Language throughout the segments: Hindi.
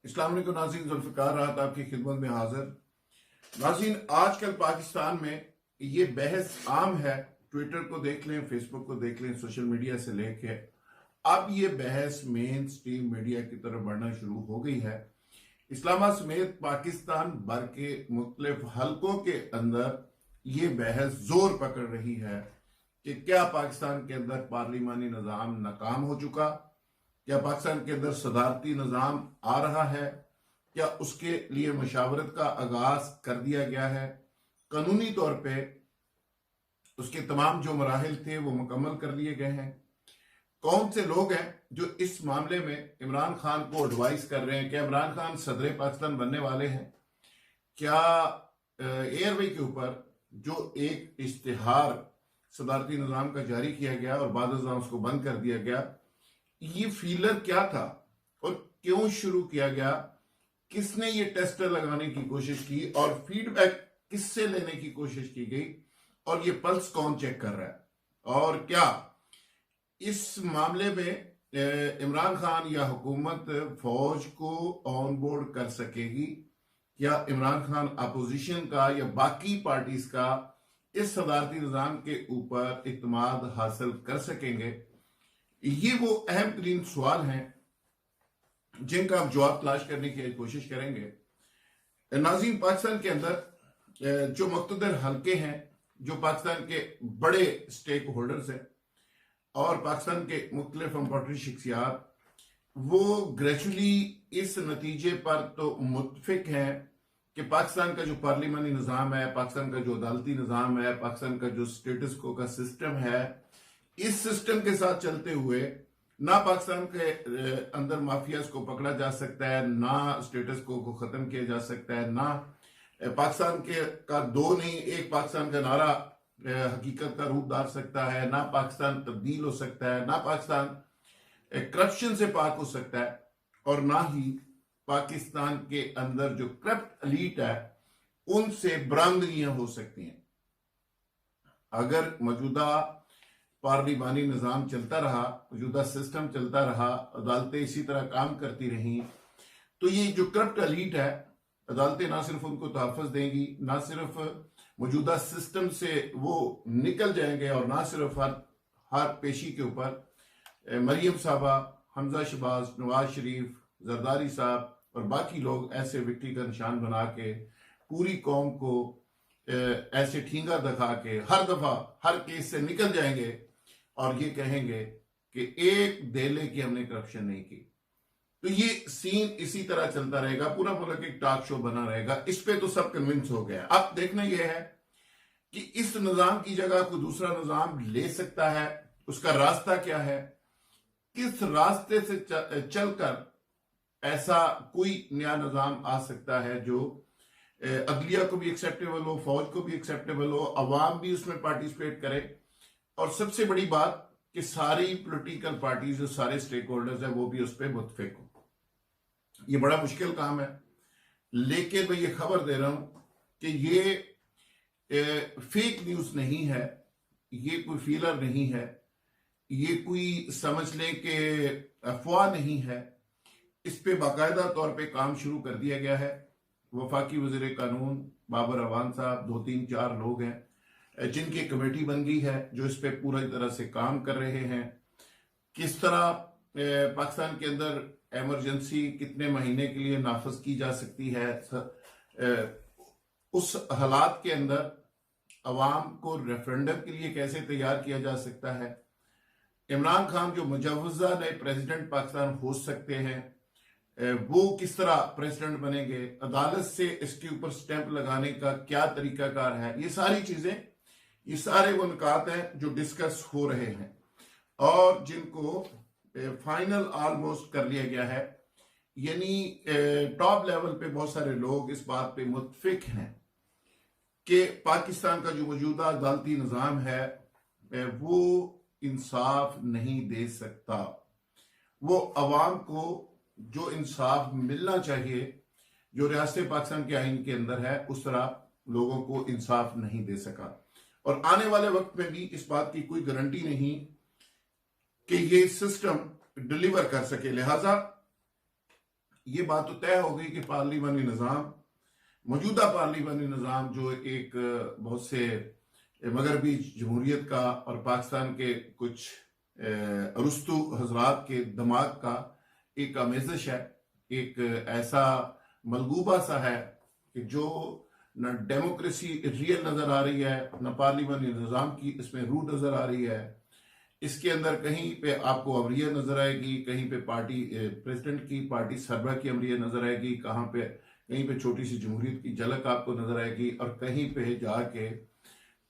अस्सलाम वालेकुम नाज़रीन, जुल्फ़िकार राहत आपकी खिदमत में हाजिर। नाज़रीन, आजकल पाकिस्तान में ये बहस आम है। ट्विटर को देख लें, फेसबुक को देख लें, सोशल मीडिया से लेके अब ये बहस मेन स्ट्रीम मीडिया की तरफ बढ़ना शुरू हो गई है। इस्लामाबाद समेत पाकिस्तान भर के मुख्तलिफ हलकों के अंदर ये बहस जोर पकड़ रही है कि क्या पाकिस्तान के अंदर पार्लिमानी निज़ाम नाकाम हो चुका, क्या पाकिस्तान के अंदर सदारती निज़ाम आ रहा है, क्या उसके लिए मशावरत का आगाज कर दिया गया है, कानूनी तौर पे उसके तमाम जो मराहिल थे वो मुकम्मल कर लिए गए हैं, कौन से लोग हैं जो इस मामले में इमरान खान को एडवाइस कर रहे हैं, क्या इमरान खान सदर पाकिस्तान बनने वाले हैं, क्या एयरवे के ऊपर जो एक इश्तिहार सदारती निज़ाम का जारी किया गया और बाद उसको बंद कर दिया गया, ये फीलर क्या था और क्यों शुरू किया गया, किसने ये टेस्टर लगाने की कोशिश की और फीडबैक किससे लेने की कोशिश की गई और ये पल्स कौन चेक कर रहा है, और क्या इस मामले में इमरान खान या हुकूमत फौज को ऑन बोर्ड कर सकेगी, या इमरान खान अपोजिशन का या बाकी पार्टीज का इस सदारती निज़ाम के ऊपर इत्मीनान हासिल कर सकेंगे। ये वो अहम तरीन सवाल हैं जिनका हम जवाब तलाश करने की कोशिश करेंगे। नाज़रीन, पाकिस्तान के अंदर जो मुख्तदर हलके हैं, जो पाकिस्तान के बड़े स्टेक होल्डर्स हैं और पाकिस्तान के मुख्तलिफ इंपॉर्टेंट शख्सियात, वो ग्रेजुअली इस नतीजे पर तो मुत्फिक हैं कि पाकिस्तान का जो पार्लिमानी निज़ाम है, पाकिस्तान का जो अदालती निज़ाम है, पाकिस्तान का जो स्टेटस को का सिस्टम है, इस सिस्टम के साथ चलते हुए ना पाकिस्तान के अंदर माफियाज को पकड़ा जा सकता है, ना स्टेटस को खत्म किया जा सकता है, ना पाकिस्तान के का दो नहीं एक पाकिस्तान का नारा हकीकत का रूप धार सकता है, ना पाकिस्तान तब्दील हो सकता है, ना पाकिस्तान करप्शन से पाक हो सकता है, और ना ही पाकिस्तान के अंदर जो करप्ट एलीट है उनसे बरामदगियां हो सकती हैं। अगर मौजूदा पार्लिमानी निज़ाम चलता रहा, मौजूदा सिस्टम चलता रहा, अदालतें इसी तरह काम करती रहीं, तो ये जो करप्ट एलीट है, अदालतें ना सिर्फ उनको तहफ़्फ़ुज़ देंगी, ना सिर्फ मौजूदा सिस्टम से वो निकल जाएंगे, और ना सिर्फ हर पेशी के ऊपर मरियम साहबा, हमजा शहबाज, नवाज शरीफ, जरदारी साहब और बाकी लोग ऐसे विक्ट्री का निशान बना के पूरी कौम को ऐसे ठींगा दिखा के हर दफा हर केस से निकल जाएंगे और ये कहेंगे कि एक देले की हमने करप्शन नहीं की। तो ये सीन इसी तरह चलता रहेगा, पूरा मुल्क एक टॉक शो बना रहेगा। इस पे तो सब कन्विंस हो गया। अब देखना यह है कि इस निजाम की जगह कोई दूसरा निजाम ले सकता है, उसका रास्ता क्या है, किस रास्ते से चलकर ऐसा कोई नया निजाम आ सकता है जो अदलिया को भी एक्सेप्टेबल हो, फौज को भी एक्सेप्टेबल हो, अवाम भी उसमें पार्टिसिपेट करे, और सबसे बड़ी बात कि सारी पॉलिटिकल पार्टीज, जो सारे स्टेक होल्डर्स हैं, वो भी उस पर मुत्फिक हो। ये बड़ा मुश्किल काम है, लेकिन मैं ये खबर दे रहा हूं कि ये फेक न्यूज नहीं है, ये कोई फीलर नहीं है, ये कोई समझ लें कि अफवाह नहीं है। इस पे बाकायदा तौर पे काम शुरू कर दिया गया है। वफाकी वज़ीर कानून बाबर अवान साहब, 2-3-4 लोग हैं जिनकी कमेटी बन गई है जो इस पे पूरी तरह से काम कर रहे हैं। किस तरह पाकिस्तान के अंदर इमरजेंसी कितने महीने के लिए नाफज की जा सकती है, उस हालात के अंदर अवाम को रेफरेंडम के लिए कैसे तैयार किया जा सकता है, इमरान खान जो मुजव्वज़ा नए प्रेसिडेंट पाकिस्तान हो सकते हैं वो किस तरह प्रेसिडेंट बनेंगे, अदालत से इसके ऊपर स्टैंप लगाने का क्या तरीकाकार है, ये सारी चीजें, ये सारे वो नुकात हैं जो डिस्कस हो रहे हैं और जिनको फाइनल ऑलमोस्ट कर लिया गया है। यानी टॉप लेवल पे बहुत सारे लोग इस बात पे मुत्फिक हैं कि पाकिस्तान का जो मौजूदा अदालती निज़ाम है वो इंसाफ नहीं दे सकता, वो अवाम को जो इंसाफ मिलना चाहिए, जो रियासत पाकिस्तान के आइन के अंदर है, उस तरह लोगों को इंसाफ नहीं दे सका। और आने वाले वक्त में भी इस बात की कोई गारंटी नहीं कि ये सिस्टम डिलीवर कर सके। लिहाजा ये बात तो तय हो गई कि पार्लिमानी निज़ाम, मौजूदा पार्लिमानी निज़ाम जो एक बहुत से मगरबी जमहूरियत का और पाकिस्तान के कुछ अरुस्तु हजरात के दिमाग का एक आमेज़श है, एक ऐसा मलगूबा सा है कि जो न डेमोक्रेसी रियल नजर आ रही है, न पार्लिमानी निज़ाम की इसमें रूह नजर आ रही है। इसके अंदर कहीं पे आपको अमरिया नजर आएगी, कहीं पे पार्टी प्रेसिडेंट की, पार्टी सरबराह की अमरिया नजर आएगी, कहीं पे छोटी सी जमहूरियत की झलक आपको नजर आएगी, और कहीं पे जाके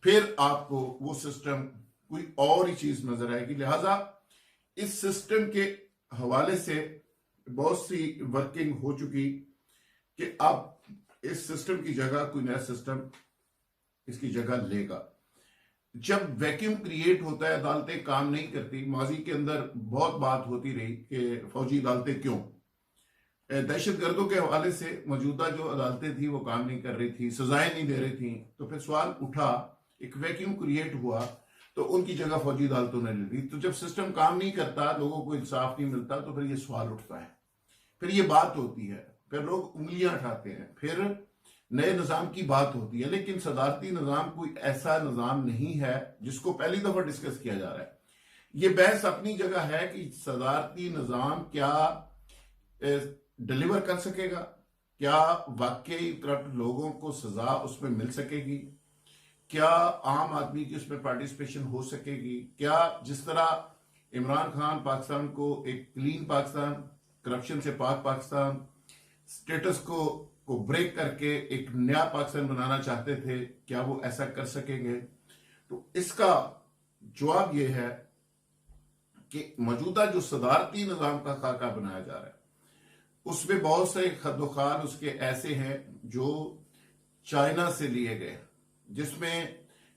फिर आपको वो सिस्टम कोई और ही चीज नजर आएगी। लिहाजा इस सिस्टम के हवाले से बहुत सी वर्किंग हो चुकी कि अब इस सिस्टम की जगह कोई नया सिस्टम इसकी जगह लेगा। जब वैक्यूम क्रिएट होता है, अदालतें काम नहीं करती। माजी के अंदर बहुत बात होती रही कि फौजी अदालतें क्यों, दहशतगर्दों के हवाले से मौजूदा जो अदालतें थी वो काम नहीं कर रही थी, सजाएं नहीं दे रही थी। तो फिर सवाल उठा, एक वैक्यूम क्रिएट हुआ, तो उनकी जगह फौजी अदालतों ने ले ली। तो जब सिस्टम काम नहीं करता, लोगों को इंसाफ नहीं मिलता, तो फिर ये सवाल उठता है, फिर ये बात होती है, फिर लोग उंगलियां उठाते हैं, फिर नए निज़ाम की बात होती है। लेकिन सदारती निज़ाम कोई ऐसा निज़ाम नहीं है जिसको पहली दफा डिस्कस किया जा रहा है। ये बहस अपनी जगह है कि सदारती निज़ाम क्या डिलीवर कर सकेगा, क्या वाकई करप्ट लोगों को सजा उसमें मिल सकेगी, क्या आम आदमी की उसमें पार्टिसिपेशन हो सकेगी, क्या जिस तरह इमरान खान पाकिस्तान को एक क्लीन पाकिस्तान, करप्शन से पाक पाकिस्तान, स्टेटस को ब्रेक करके एक नया पाकिस्तान बनाना चाहते थे, क्या वो ऐसा कर सकेंगे? तो इसका जवाब यह है कि मौजूदा जो सदारती निज़ाम का खाका बनाया जा रहा है, उसमें बहुत से खदोखाल उसके ऐसे हैं जो चाइना से लिए गए, जिसमें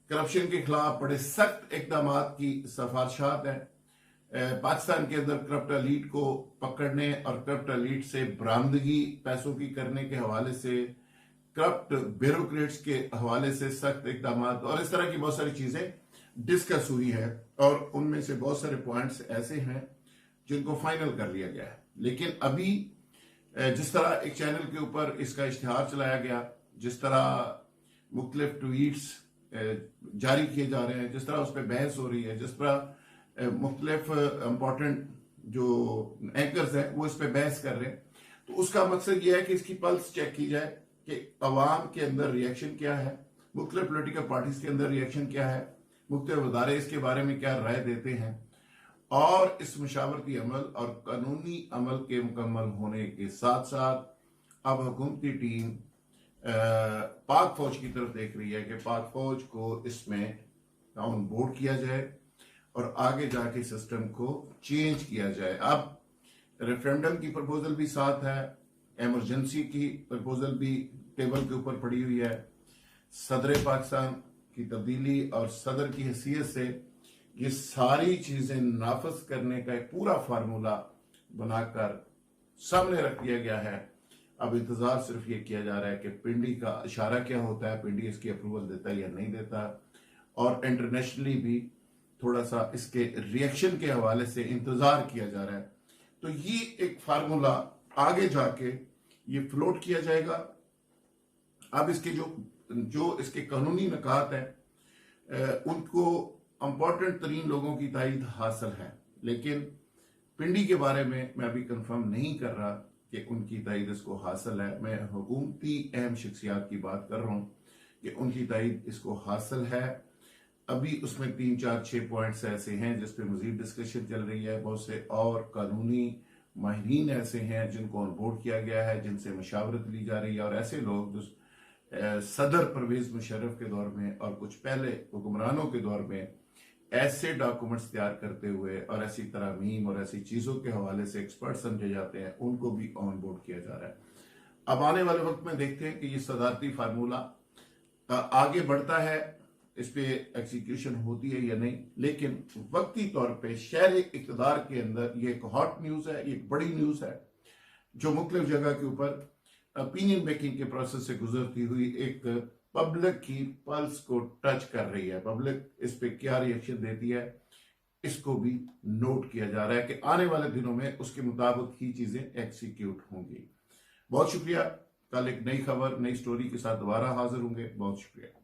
करप्शन के खिलाफ बड़े सख्त इकदाम की सिफारिशात हैं। पाकिस्तान के अंदर करप्ट एलीट को पकड़ने और करप्ट एलीट से बरामदगी पैसों की करने के हवाले से, करप्ट ब्यूरोक्रेट्स के हवाले से सख्त इकदाम और इस तरह की बहुत सारी चीजें डिस्कस हुई है। और उनमें से बहुत सारे पॉइंट्स ऐसे हैं जिनको फाइनल कर लिया गया है। लेकिन अभी जिस तरह एक चैनल के ऊपर इसका इश्तिहार चलाया गया, जिस तरह मुख्तलिफ ट्वीट्स जारी किए जा रहे हैं, जिस तरह उस पर बहस हो रही है, जिस तरह मुख्तलिफ इंपॉर्टेंट जो एंकर्स हैं वो इस पर बहस कर रहे हैं, तो उसका मकसद यह है कि इसकी पल्स चेक की जाए कि अवाम के अंदर रिएक्शन क्या है, मुख्तलिफ पोलिटिकल पार्टीज के अंदर रिएक्शन क्या है, मुख्तलिफ अदारे इसके बारे में क्या राय देते हैं, और इस मशावरती अमल और कानूनी अमल के मुकम्मल होने के साथ साथ अब हुकूमती टीम पाक फौज की तरफ देख रही है कि पाक फौज को इसमें ऑन बोर्ड किया जाए और आगे जाके सिस्टम को चेंज किया जाए। अब रेफरेंडम की प्रपोजल भी साथ है, इमरजेंसी की प्रपोजल भी टेबल के ऊपर पड़ी हुई है, सदर पाकिस्तान की तब्दीली और सदर की हैसियत से ये सारी चीजें नाफज करने का एक पूरा फार्मूला बनाकर सामने रख दिया गया है। अब इंतजार सिर्फ ये किया जा रहा है कि पिंडी का इशारा क्या होता है, पिंडी इसकी अप्रूवल देता है या नहीं देता, और इंटरनेशनली भी थोड़ा सा इसके रिएक्शन के हवाले से इंतजार किया जा रहा है। तो ये एक फार्मूला आगे जाके ये फ्लोट किया जाएगा। अब इसके जो इसके कानूनी निकात है उनको इंपॉर्टेंट तरीन लोगों की तायद हासिल है, लेकिन पिंडी के बारे में मैं अभी कंफर्म नहीं कर रहा कि उनकी तायद इसको हासिल है। मैं हुकूमती अहम शख्सियात की बात कर रहा हूं कि उनकी तायद इसको हासिल है। अभी उसमें 3, 4, 6 पॉइंट्स ऐसे हैं जिस पे मजीद डिस्कशन चल रही है। बहुत से और कानूनी माहिरीन ऐसे हैं जिनको ऑन बोर्ड किया गया है, जिनसे मशावरत ली जा रही है, और ऐसे लोग जो सदर परवेज मुशर्रफ के दौर में और कुछ पहले हुक्मरानों के दौर में ऐसे डॉक्यूमेंट्स तैयार करते हुए और ऐसी तरमीम और ऐसी चीजों के हवाले से एक्सपर्ट समझे जाते हैं, उनको भी ऑन बोर्ड किया जा रहा है। अब आने वाले वक्त में देखते हैं कि ये सदारती फार्मूला आगे बढ़ता है, इस पे एग्जीक्यूशन होती है या नहीं। लेकिन वक्ती तौर पे शहर इक़्तिदार के अंदर ये एक हॉट न्यूज है, ये एक बड़ी न्यूज है जो मुख्तलिफ जगह के ऊपर ओपिनियन मेकिंग के प्रोसेस से गुजरती हुई एक पब्लिक की पल्स को टच कर रही है। पब्लिक इस पे क्या रिएक्शन देती है, इसको भी नोट किया जा रहा है कि आने वाले दिनों में उसके मुताबिक ही चीजें एक्सिक्यूट होंगी। बहुत शुक्रिया। कल एक नई खबर, नई स्टोरी के साथ दोबारा हाजिर होंगे। बहुत शुक्रिया।